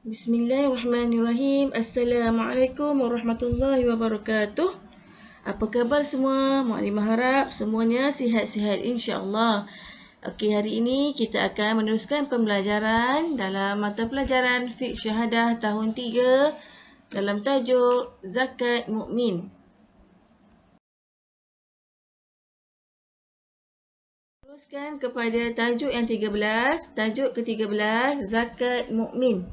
Bismillahirrahmanirrahim. Assalamualaikum warahmatullahi wabarakatuh. Apa khabar semua? Mukadimah harap semuanya sihat-sihat insya-Allah. Okey, hari ini kita akan meneruskan pembelajaran dalam mata pelajaran Fiqh Syahadah tahun 3 dalam tajuk Zakat Mukmin. Teruskan kepada tajuk yang 13, tajuk ke-13 Zakat Mukmin.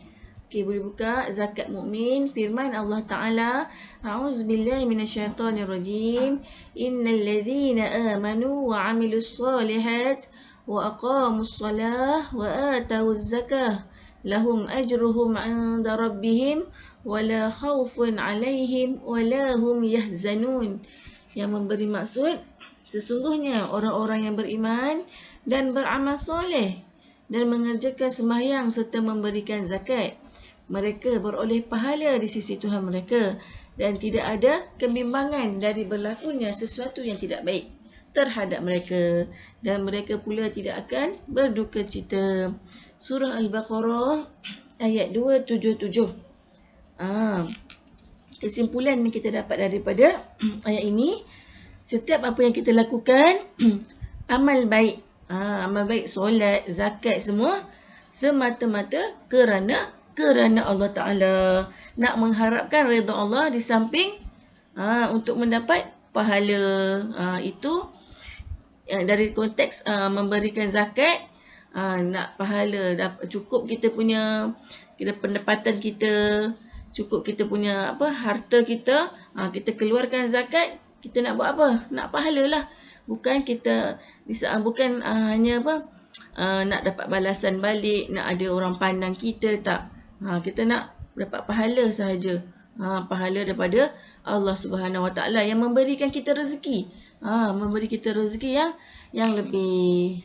Okey, boleh buka zakat mukmin. Firman Allah Taala, A'udzubillahi minasyaitonirrajim. Innal ladzina amanu wa 'amilus solihat wa aqamus shalah wa atawuz zakah lahum ajruhum 'inda rabbihim wa la khaufun 'alaihim wa la hum yahzanun. Yang memberi maksud, sesungguhnya orang-orang yang beriman dan beramal soleh dan mengerjakan sembahyang serta memberikan zakat, mereka beroleh pahala di sisi Tuhan mereka dan tidak ada kebimbangan dari berlakunya sesuatu yang tidak baik terhadap mereka dan mereka pula tidak akan berduka cita. Surah Al-Baqarah ayat 277. Kesimpulan yang kita dapat daripada ayat ini, setiap apa yang kita lakukan amal baik, amal baik, solat, zakat, semua semata-mata kerana Allah Ta'ala, nak mengharapkan redha Allah di samping untuk mendapat pahala. Itu dari konteks memberikan zakat, nak pahala, cukup kita punya pendapatan kita, cukup kita punya harta kita, kita keluarkan zakat, kita nak buat apa? Nak pahala lah. Bukan kita bukan hanya nak dapat balasan balik, nak ada orang pandang kita, tak. Kita nak dapat pahala sahaja. Pahala daripada Allah Subhanahu Wa Taala yang memberikan kita rezeki. Memberi kita rezeki yang lebih.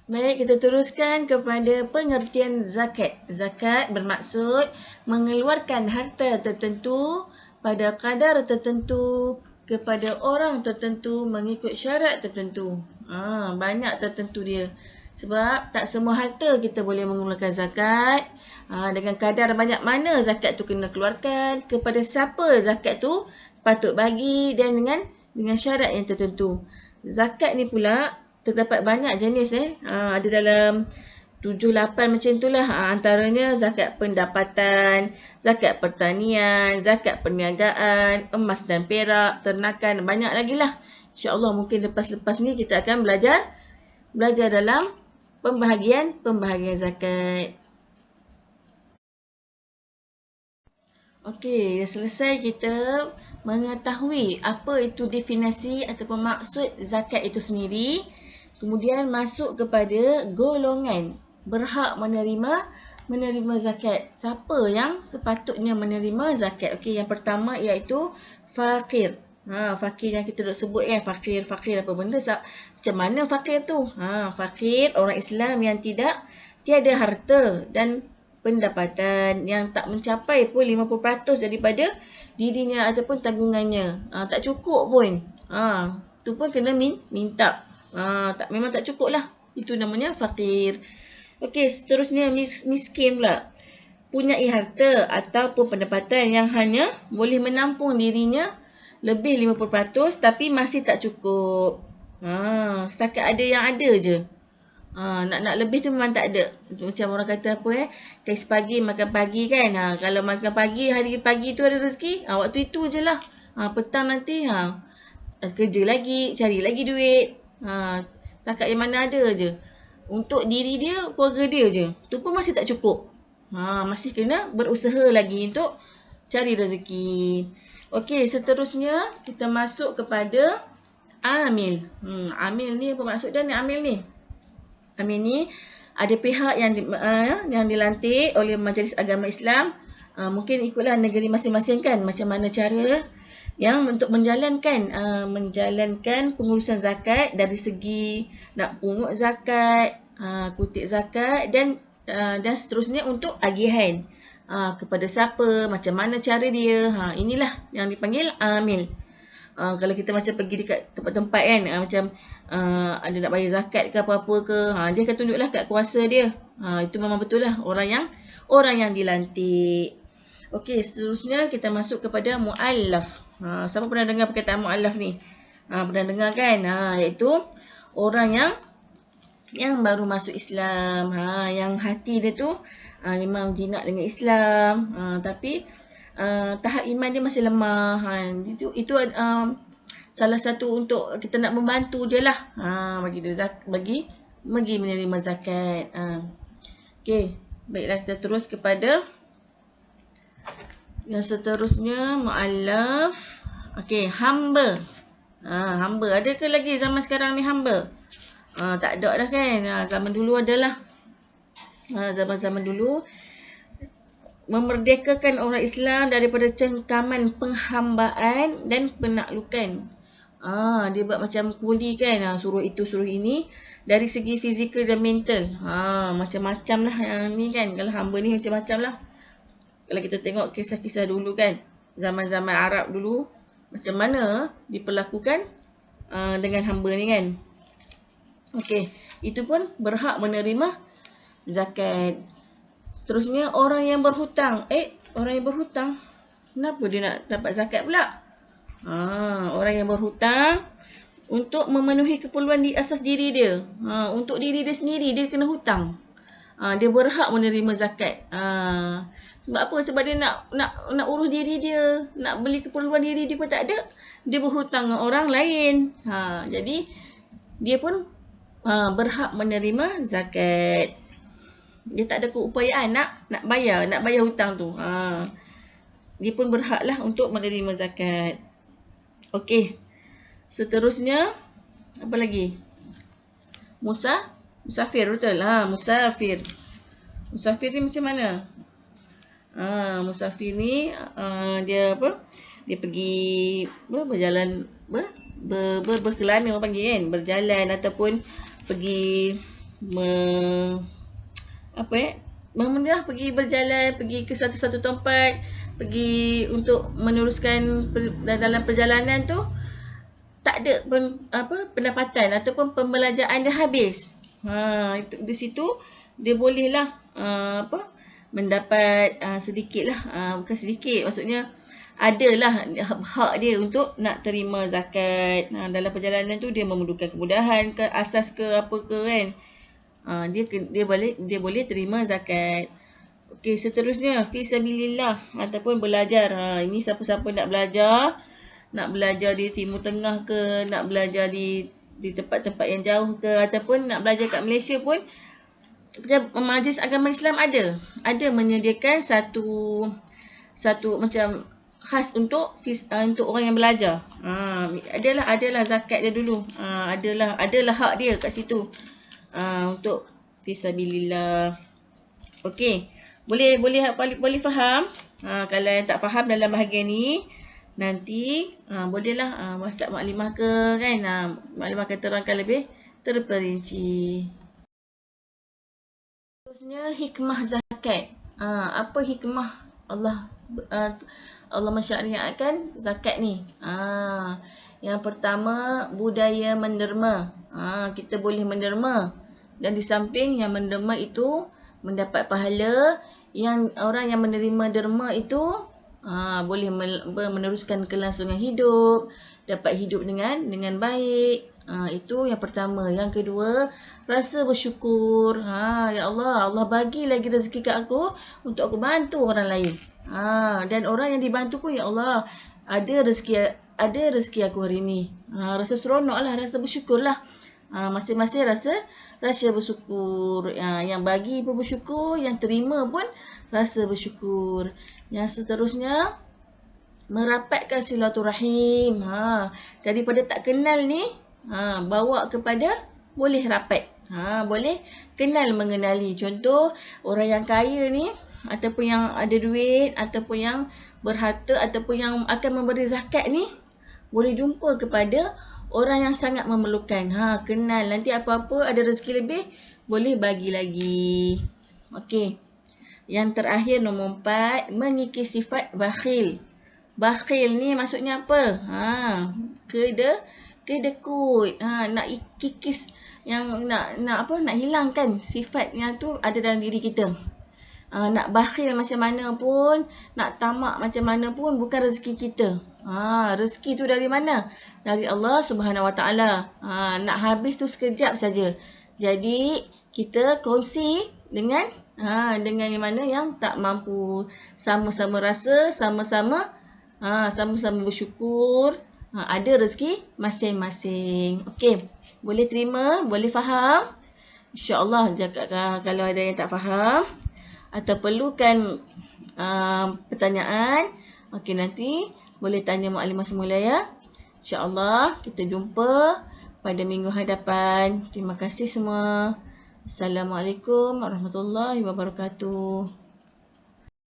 Baik, kita teruskan kepada pengertian zakat. Zakat bermaksud mengeluarkan harta tertentu pada kadar tertentu kepada orang tertentu mengikut syarat tertentu. Banyak tertentu dia. Sebab tak semua harta kita boleh mengeluarkan zakat. Dengan kadar banyak mana zakat tu kena keluarkan, kepada siapa zakat tu patut bagi, dan dengan syarat yang tertentu. Zakat ni pula terdapat banyak jenis. Ada dalam 7-8 macam itulah. Antaranya zakat pendapatan, zakat pertanian, zakat perniagaan, emas dan perak, ternakan, banyak lagi lah. InsyaAllah mungkin lepas-lepas ni kita akan belajar dalam pembahagian zakat. Okey, dah selesai kita mengetahui apa itu definisi ataupun maksud zakat itu sendiri. Kemudian masuk kepada golongan berhak menerima zakat. Siapa yang sepatutnya menerima zakat? Okey, yang pertama iaitu fakir. Fakir yang kita duk sebut kan, fakir apa benda, macam mana fakir tu? Fakir orang Islam yang tiada harta dan pendapatan yang tak mencapai pun 50% daripada dirinya ataupun tanggungannya. Tak cukup pun. Tu pun kena minta. Memang tak cukup lah. Itu namanya fakir. Okey, seterusnya miskin pula. Punyai harta ataupun pendapatan yang hanya boleh menampung dirinya lebih 50% tapi masih tak cukup. Setakat ada yang ada je. Nak lebih tu memang tak ada. Macam orang kata kais pagi makan pagi kan. Kalau makan pagi, hari pagi tu ada rezeki, waktu itu je lah. Petang nanti kerja lagi, cari lagi duit. Setakat yang mana ada je. Untuk diri dia, keluarga dia je. Tu pun masih tak cukup. Masih kena berusaha lagi untuk cari rezeki. Okey, seterusnya kita masuk kepada amil. Amil ni apa maksud dia ni, amil ni? Amil ni ada pihak yang dilantik oleh Majlis Agama Islam. Mungkin ikutlah negeri masing-masing kan, macam mana cara yang untuk menjalankan pengurusan zakat dari segi nak pungut zakat, kutip zakat dan seterusnya untuk agihan. Kepada siapa, macam mana cara dia. Inilah yang dipanggil amil. Kalau kita macam pergi dekat tempat-tempat kan, macam ada nak bayar zakat ke apa-apa ke, dia akan tunjuklah kat kuasa dia. Itu memang betul lah orang yang dilantik. Okey, seterusnya kita masuk kepada muallaf. Siapa pernah dengar perkataan muallaf ni? Pernah dengar kan? Iaitu orang yang baru masuk Islam, yang hati dia tu memang jinak dengan Islam, tapi tahap iman dia masih lemah. Itu salah satu untuk kita nak membantu dia lah, bagi dia bagi menerima zakat. Okey, baiklah kita terus kepada yang seterusnya, muallaf. Okey, hamba. Hamba. Ada ke lagi zaman sekarang ni hamba? Tak ada dah kan. Zaman dulu adalah. Zaman dulu memerdekakan orang Islam daripada cengkaman penghambaan dan penaklukan. Dia buat macam kuli kan. Suruh itu, suruh ini. Dari segi fizikal dan mental. Macam-macam lah yang ni kan. Kalau hamba ni macam-macam lah. Kalau kita tengok kisah-kisah dulu kan. Zaman-zaman Arab dulu. Macam mana diperlakukan dengan hamba ni kan. Okey. Itu pun berhak menerima zakat. Seterusnya orang yang berhutang. Orang yang berhutang. Kenapa dia nak dapat zakat pula? Orang yang berhutang untuk memenuhi keperluan di asas diri dia. Untuk diri dia sendiri dia kena hutang. Dia berhak menerima zakat. Sebab apa? Sebab dia nak urus diri dia, nak beli keperluan diri dia pun tak ada. Dia berhutang dengan orang lain. Jadi dia pun berhak menerima zakat. Dia tak ada keupayaan nak bayar hutang tu. Dia pun berhaklah untuk menerima zakat. Okey. Seterusnya apa lagi? Musafir, betul lah. Musafir ni macam mana? Musafir ni dia apa? Dia pergi berjalan berkelana orang panggil kan, berjalan ataupun pergi pergi berjalan, pergi ke satu tempat, pergi untuk meneruskan dalam perjalanan tu tak ada pendapatan ataupun pembelajaran dia habis. Di situ dia bolehlah mendapat sedikit lah, bukan sedikit, maksudnya adalah hak dia untuk nak terima zakat. Dalam perjalanan tu dia memerlukan kemudahan ke asas ke apa ke kan. Dia boleh terima zakat. Okey, seterusnya fi sabilillah ataupun belajar. Ini siapa-siapa nak belajar di Timur Tengah ke, nak belajar di tempat-tempat yang jauh ke, ataupun nak belajar kat Malaysia pun, Majlis Agama Islam ada menyediakan satu macam khas untuk orang yang belajar. Adalah zakat dia dulu. Adalah hak dia kat situ. Untuk fisabilillah. Okey. Boleh faham? Kalau yang tak faham dalam bahagian ni, nanti bolehlah WhatsApp maklimah ke kan. Maklimah akan terangkan lebih terperinci. Terusnya hikmah zakat. Apa hikmah Allah mensyariatkan zakat ni? Yang pertama, budaya menderma. Kita boleh menderma, dan di samping yang menderma itu mendapat pahala, yang orang yang menerima derma itu boleh meneruskan kelangsungan hidup, dapat hidup dengan baik. Itu yang pertama. Yang kedua, rasa bersyukur. Ya Allah bagi lagi rezeki kat aku untuk aku bantu orang lain. Dan orang yang dibantu pun, ya Allah, ada rezeki aku hari ni. Rasa seronok lah, rasa bersyukur lah. Masing-masing rasa bersyukur. Yang bagi pun bersyukur, yang terima pun rasa bersyukur. Yang seterusnya, merapatkan silaturahim. Daripada tak kenal ni, bawa kepada boleh rapat. Boleh mengenali. Contoh, orang yang kaya ni, ataupun yang ada duit, ataupun yang berharta, ataupun yang akan memberi zakat ni, boleh jumpa kepada orang yang sangat memerlukan. Kenal. Nanti apa-apa ada rezeki lebih, boleh bagi lagi. Okey. Yang terakhir, nombor 4, mengikis sifat bakhil. Bakhil ni maksudnya apa? Kedekut. Nak kikis nak hilangkan sifat yang tu ada dalam diri kita. Nak bakhil macam mana pun, nak tamak macam mana pun, bukan rezeki kita. Rezeki tu dari mana? Dari Allah Subhanahu Wa Taala. Nak habis tu sekejap saja. Jadi kita kongsi dengan yang mana yang tak mampu, sama-sama rasa, sama-sama bersyukur. Ada rezeki masing-masing. Okey, boleh terima, boleh faham? InsyaAllah, kalau ada yang tak faham atau perlukan pertanyaan, okey, nanti boleh tanya Mukadimah semula ya. InsyaAllah kita jumpa pada minggu hadapan. Terima kasih semua. Assalamualaikum warahmatullahi wabarakatuh.